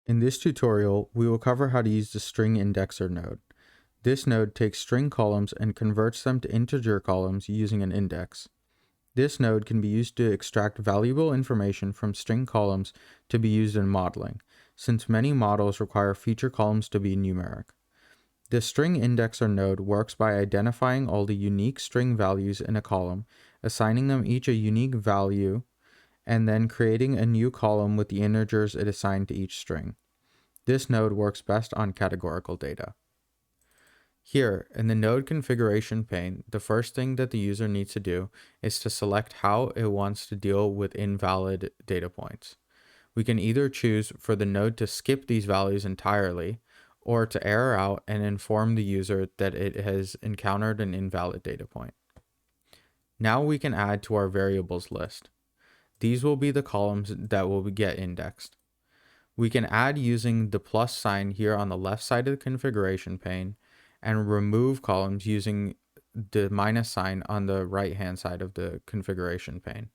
In this tutorial, we will cover how to use the string indexer node. This node takes string columns and converts them to integer columns using an index. This node can be used to extract valuable information from string columns to be used in modeling, since many models require feature columns to be numeric. The string indexer node works by identifying all the unique string values in a column, assigning them each a unique value, and then creating a new column with the integers it assigned to each string. This node works best on categorical data. Here, in the node configuration pane, the first thing that the user needs to do is to select how it wants to deal with invalid data points. We can either choose for the node to skip these values entirely, or to error out and inform the user that it has encountered an invalid data point. Now we can add to our variables list. These will be the columns that will get indexed. We can add using the plus sign here on the left side of the configuration pane, and remove columns using the minus sign on the right hand side of the configuration pane.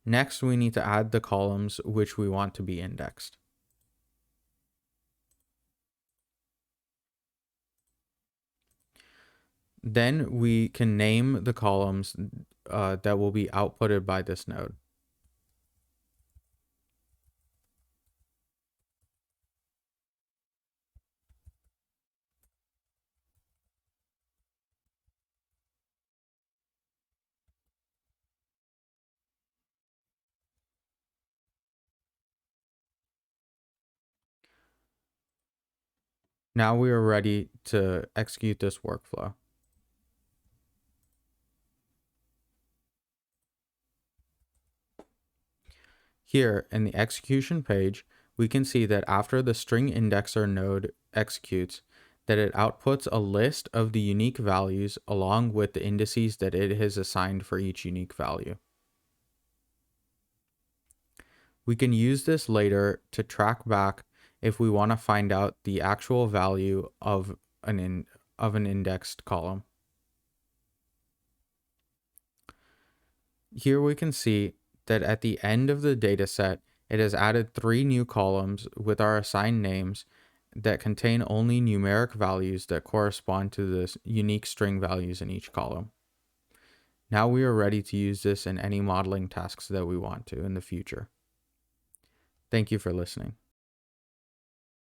Next, we need to add the columns which we want to be indexed. Then we can name the columns that will be outputted by this node. Now we are ready to execute this workflow. Here in the execution page, we can see that after the string indexer node executes, that it outputs a list of the unique values along with the indices that it has assigned for each unique value. We can use this later to track back if we want to find out the actual value of an indexed column. Here we can see that at the end of the dataset, it has added 3 new columns with our assigned names that contain only numeric values that correspond to the unique string values in each column. Now we are ready to use this in any modeling tasks that we want to in the future. Thank you for listening.